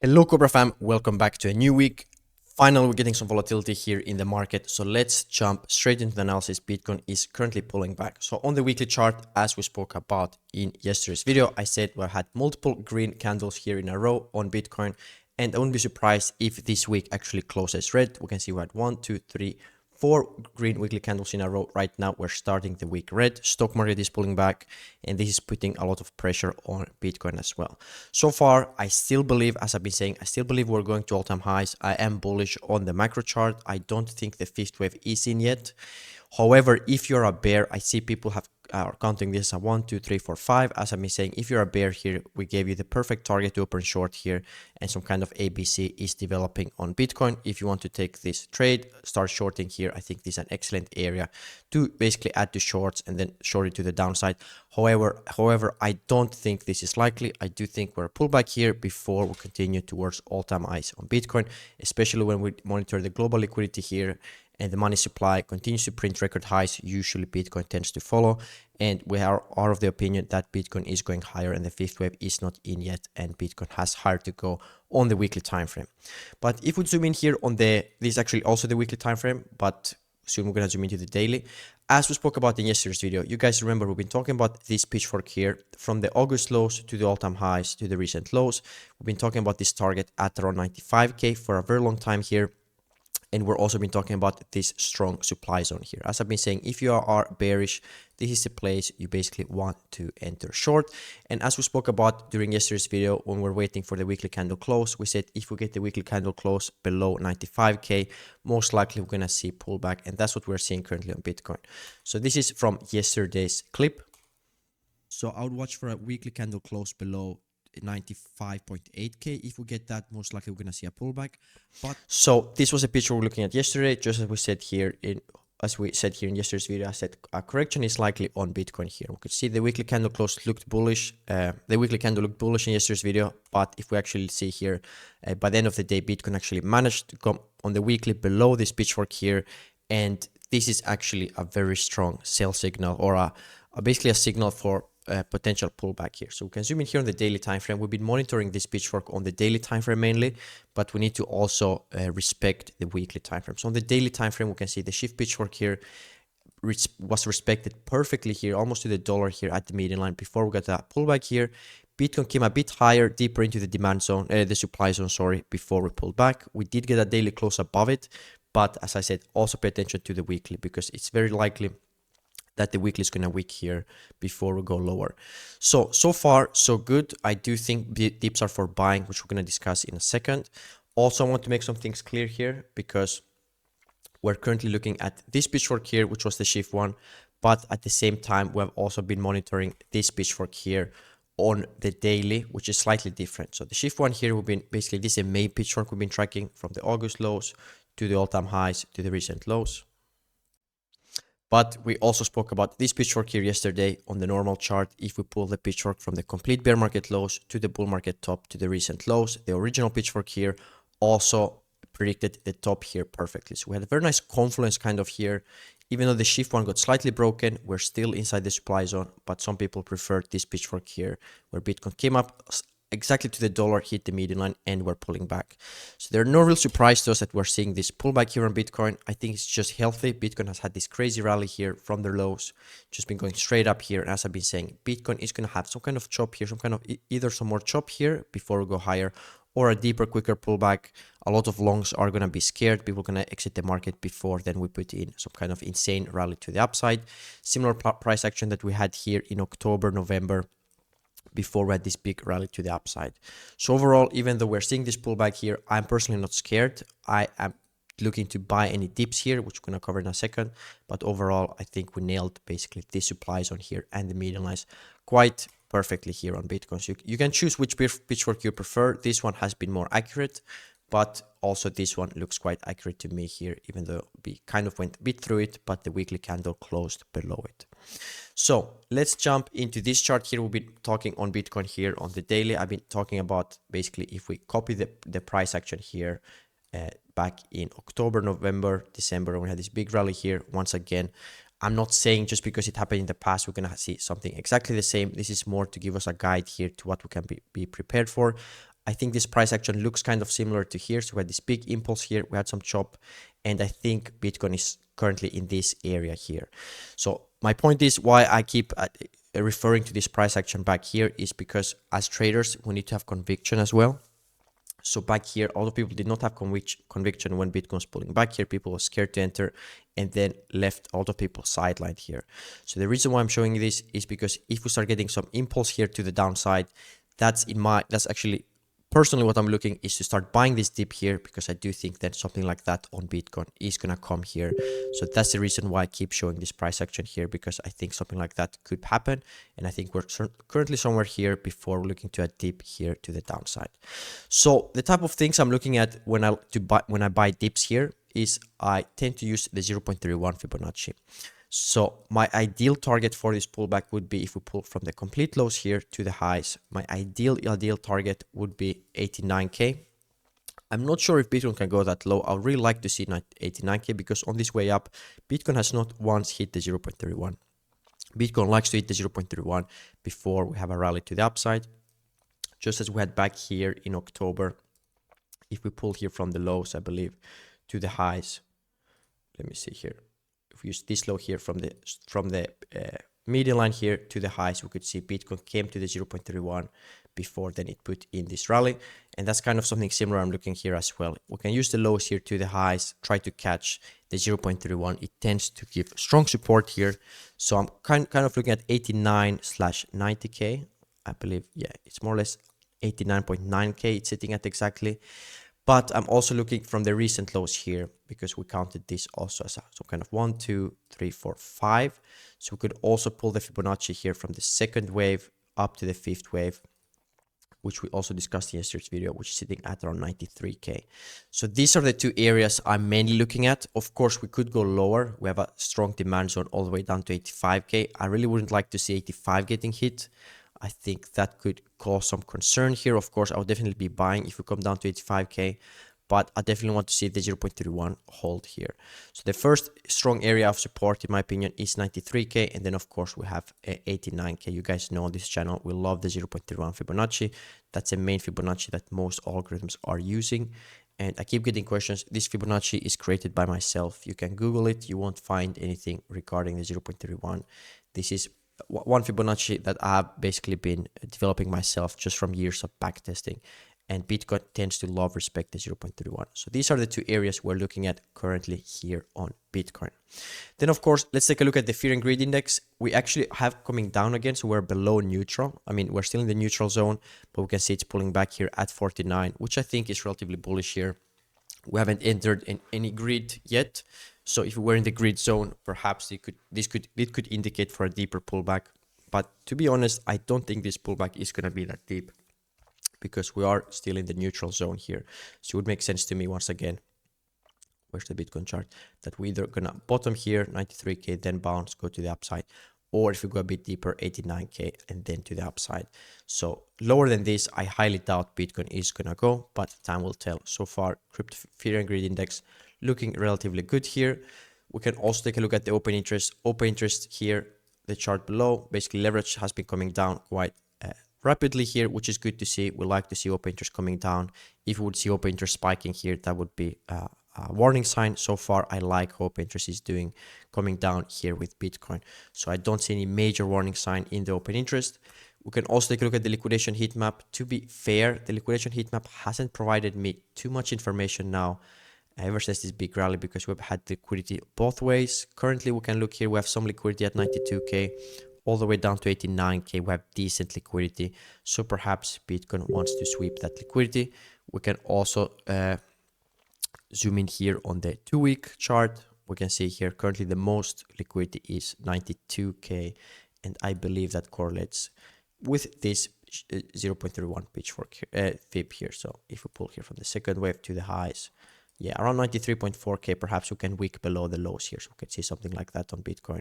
Hello Cobra fam, welcome back to a new week. Finally, we're getting some volatility here in the market. So let's jump straight into the analysis. Bitcoin is currently pulling back. So on the weekly chart, as we spoke about in yesterday's video, I said we had multiple green candles here in a row on Bitcoin. And I wouldn't be surprised if this week actually closes red. We can see we had 1, 2, 3, 4 green weekly candles in a row. Right now, we're starting the week red. Stock market is pulling back, and this is putting a lot of pressure on Bitcoin as well. So far, I still believe, as I've been saying, I still believe we're going to all-time highs. I am bullish on the macro chart. I don't think the fifth wave is in yet. However, if you're a bear, I see people are counting this at 1, 2, 3, 4, 5. As I've been saying, if you're a bear here, we gave you the perfect target to open short here, and some kind of ABC is developing on Bitcoin. If you want to take this trade, start shorting here. I think this is an excellent area to basically add to shorts and then short it to the downside. However, I don't think this is likely. I do think we're a pullback here before we continue towards all-time highs on Bitcoin, especially when we monitor the global liquidity here and the money supply continues to print record highs. Usually Bitcoin tends to follow, and we are of the opinion that Bitcoin is going higher and the fifth wave is not in yet, and Bitcoin has higher to go on the weekly time frame. But if we zoom in here on this is actually also the weekly time frame, but soon we're gonna zoom into the daily. As we spoke about in yesterday's video, you guys remember we've been talking about this pitchfork here from the August lows to the all-time highs to the recent lows. We've been talking about this target at around 95k for a very long time here. And we're also been talking about this strong supply zone here. As I've been saying, if you are bearish, this is the place you basically want to enter short. And as we spoke about during yesterday's video, when we're waiting for the weekly candle close, we said if we get the weekly candle close below 95k, most likely we're gonna see pullback, and that's what we're seeing currently on Bitcoin. So this is from yesterday's clip. So I would watch for a weekly candle close below 95.8k. If we get that, most likely we're gonna see a pullback. But so this was a picture we're looking at yesterday, just as we said here in yesterday's video. I said a correction is likely on Bitcoin here. We could see the weekly candle close looked bullish. The weekly candle looked bullish in yesterday's video, but if we actually see here, by the end of the day, Bitcoin actually managed to come on the weekly below this pitchfork here, and this is actually a very strong sell signal, or basically a signal for potential pullback here. So we can zoom in here on the daily time frame. We've been monitoring this pitchfork on the daily time frame mainly, but we need to also respect the weekly time frame. So on the daily time frame, we can see the shift pitchfork here was respected perfectly here, almost to the dollar here at the median line before we got that pullback here. Bitcoin came a bit higher, deeper into the demand zone, the supply zone, sorry, before we pulled back. We did get a daily close above it, but as I said, also pay attention to the weekly, because it's very likely that the weekly is going to wick here before we go lower. So far, so good. I do think dips are for buying, which we're going to discuss in a second. Also, I want to make some things clear here, because we're currently looking at this pitchfork here, which was the shift one, but at the same time, we have also been monitoring this pitchfork here on the daily, which is slightly different. So the shift one here, we've been basically, this is a main pitchfork we've been tracking from the August lows to the all-time highs to the recent lows. But we also spoke about this pitchfork here yesterday on the normal chart. If we pull the pitchfork from the complete bear market lows to the bull market top to the recent lows, the original pitchfork here also predicted the top here perfectly. So we had a very nice confluence kind of here. Even though the shift one got slightly broken, we're still inside the supply zone, but some people preferred this pitchfork here, where Bitcoin came up exactly to the dollar, hit the median line, and we're pulling back. So there are no real surprise to us that we're seeing this pullback here on Bitcoin. I think it's just healthy. Bitcoin has had this crazy rally here from their lows, just been going straight up here. And as I've been saying, Bitcoin is going to have some kind of chop here, some kind of either some more chop here before we go higher, or a deeper, quicker pullback. A lot of longs are going to be scared. People are going to exit the market before then we put in some kind of insane rally to the upside. Similar price action that we had here in October, November, before we had this big rally to the upside. So overall, even though we're seeing this pullback here, I'm personally not scared. I am looking to buy any dips here, which we're going to cover in a second. But overall, I think we nailed basically this supply zone here and the median lines quite perfectly here on Bitcoin. So you can choose which pitchfork you prefer. This one has been more accurate, but also this one looks quite accurate to me here, even though we kind of went a bit through it, but the weekly candle closed below it. So let's jump into this chart here. We'll be talking on Bitcoin here on the daily. I've been talking about basically if we copy the price action here back in October, November, December, when we had this big rally here. Once again, I'm not saying just because it happened in the past, we're going to see something exactly the same. This is more to give us a guide here to what we can be prepared for. I think this price action looks kind of similar to here. So we had this big impulse here, we had some chop, and I think Bitcoin is currently in this area here. So my point is why I keep referring to this price action back here is because as traders, we need to have conviction as well. So back here, a lot of people did not have conviction when Bitcoin was pulling back here. People were scared to enter and then left a lot of people sidelined here. So the reason why I'm showing this is because if we start getting some impulse here to the downside, that's actually personally what I'm looking is to start buying this dip here, because I do think that something like that on Bitcoin is going to come here. So that's the reason why I keep showing this price action here, because I think something like that could happen. And I think we're currently somewhere here before we're looking to a dip here to the downside. So the type of things I'm looking at when I buy dips here is I tend to use the 0.31 Fibonacci. So my ideal target for this pullback would be if we pull from the complete lows here to the highs. My ideal target would be 89K. I'm not sure if Bitcoin can go that low. I would really like to see 89K, because on this way up, Bitcoin has not once hit the 0.31. Bitcoin likes to hit the 0.31 before we have a rally to the upside. Just as we had back here in October, if we pull here from the lows, I believe, to the highs. Let me see here. If we use this low here from the median line here to the highs, we could see Bitcoin came to the 0.31 before then it put in this rally. And that's kind of something similar I'm looking here as well. We can use the lows here to the highs, try to catch the 0.31. It tends to give strong support here. So I'm kind of looking at 89/90K. I believe, yeah, it's more or less 89.9K it's sitting at exactly. But I'm also looking from the recent lows here, because we counted this also as some kind of 1, 2, 3, 4, 5. So we could also pull the Fibonacci here from the second wave up to the fifth wave, which we also discussed in yesterday's video, which is sitting at around 93K. So these are the two areas I'm mainly looking at. Of course, we could go lower. We have a strong demand zone all the way down to 85K. I really wouldn't like to see 85 getting hit. I think that could cause some concern here. Of course, I would definitely be buying if we come down to 85K, but I definitely want to see the 0.31 hold here. So the first strong area of support, in my opinion, is 93K. And then, of course, we have 89K. You guys know on this channel, we love the 0.31 Fibonacci. That's the main Fibonacci that most algorithms are using. And I keep getting questions. This Fibonacci is created by myself. You can Google it. You won't find anything regarding the 0.31. This is one Fibonacci that I've basically been developing myself just from years of backtesting, and Bitcoin tends to love respect the 0.31. So these are the two areas we're looking at currently here on Bitcoin. Then, of course, let's take a look at the fear and greed index. We actually have coming down again, so we're below neutral. I mean, we're still in the neutral zone, but we can see it's pulling back here at 49, which I think is relatively bullish here. We haven't entered in any greed yet. So if we were in the grid zone, perhaps it could indicate for a deeper pullback. But to be honest, I don't think this pullback is going to be that deep, because we are still in the neutral zone here. So it would make sense to me once again. Where's the Bitcoin chart? That we're either going to bottom here, 93K, then bounce, go to the upside. Or if we go a bit deeper, 89K, and then to the upside. So lower than this, I highly doubt Bitcoin is going to go, but time will tell. So far, crypto fear and greed index looking relatively good here. We can also take a look at the open interest. Open interest here, the chart below, basically leverage has been coming down quite rapidly here, which is good to see. We like to see open interest coming down. If we would see open interest spiking here, that would be a warning sign. So far, I like how open interest is doing, coming down here with Bitcoin. So I don't see any major warning sign in the open interest. We can also take a look at the liquidation heat map. To be fair, the liquidation heat map hasn't provided me too much information now ever since this big rally, because we've had liquidity both ways. Currently, we can look here. We have some liquidity at 92K, all the way down to 89K. We have decent liquidity. So perhaps Bitcoin wants to sweep that liquidity. We can also zoom in here on the 2-week chart. We can see here currently the most liquidity is 92K. And I believe that correlates with this 0.31 pitchfork fib here. So if we pull here from the second wave to the highs, yeah, around 93.4K, perhaps we can wick below the lows here. So we can see something like that on Bitcoin,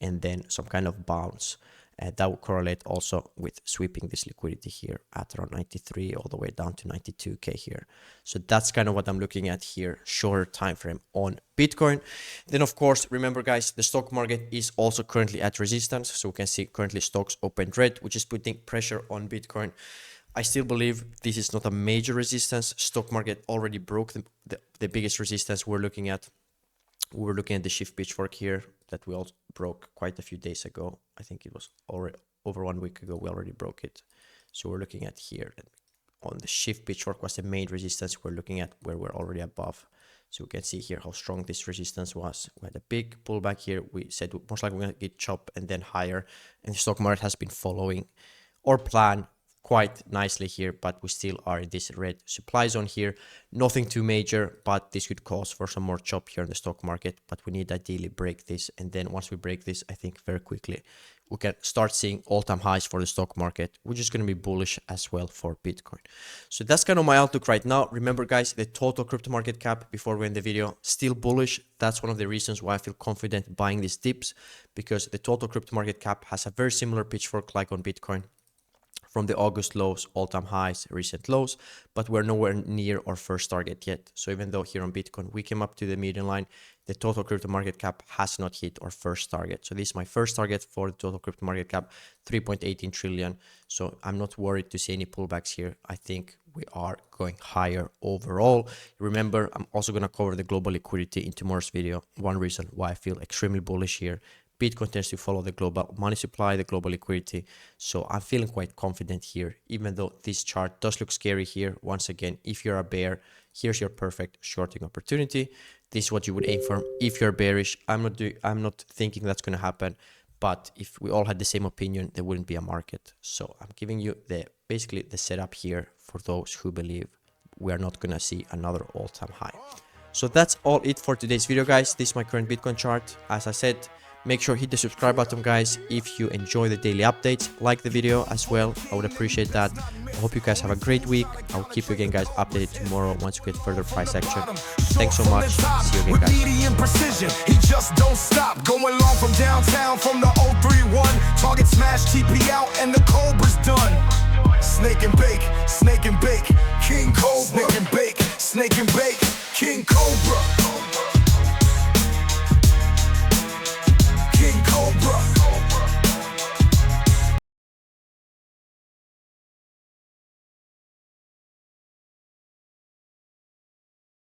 and then some kind of bounce. That will correlate also with sweeping this liquidity here at around 93 all the way down to 92K here. So that's kind of what I'm looking at here, shorter time frame on Bitcoin. Then, of course, remember, guys, the stock market is also currently at resistance. So we can see currently stocks opened red, which is putting pressure on Bitcoin. I still believe this is not a major resistance. Stock market already broke the biggest resistance we're looking at. We were looking at the shift pitchfork here that we all broke quite a few days ago. I think it was already over 1 week ago. We already broke it. So we're looking at here on the shift pitchfork was the main resistance we're looking at, where we're already above. So we can see here how strong this resistance was. We had a big pullback here. We said most likely we're going to get chop and then higher. And the stock market has been following our plan quite nicely here, but we still are in this red supply zone here. Nothing too major, but this could cause for some more chop here in the stock market. But we need to ideally break this. And then once we break this, I think very quickly we can start seeing all-time highs for the stock market, which is going to be bullish as well for Bitcoin. So that's kind of my outlook right now. Remember, guys, the total crypto market cap before we end the video, still bullish. That's one of the reasons why I feel confident buying these dips, because the total crypto market cap has a very similar pitchfork like on Bitcoin. From the August lows, all-time highs, recent lows, but we're nowhere near our first target yet. So even though here on Bitcoin we came up to the median line, the total crypto market cap has not hit our first target. So this is my first target for the total crypto market cap, 3.18 trillion. So I'm not worried to see any pullbacks here. I think we are going higher overall. Remember, I'm also going to cover the global liquidity in tomorrow's video. One reason why I feel extremely bullish here. Bitcoin tends to follow the global money supply, the global liquidity. So I'm feeling quite confident here, even though this chart does look scary here. Once again, if you're a bear, here's your perfect shorting opportunity. This is what you would aim for. If you're bearish, I'm not thinking that's going to happen. But if we all had the same opinion, there wouldn't be a market. So I'm giving you basically the setup here for those who believe we are not going to see another all-time high. So that's all it for today's video, guys. This is my current Bitcoin chart. As I said, make sure hit the subscribe button, guys. If you enjoy the daily updates, like the video as well. I would appreciate that. I hope you guys have a great week. I'll keep you again, guys, updated tomorrow once we get further price action. Thanks so much. See you again, guys. Precision, he just don't stop. Going long from downtown from the 031. Target smash, TP out, and the Cobra's done. Snake and bake, King Cobra. Snake and bake.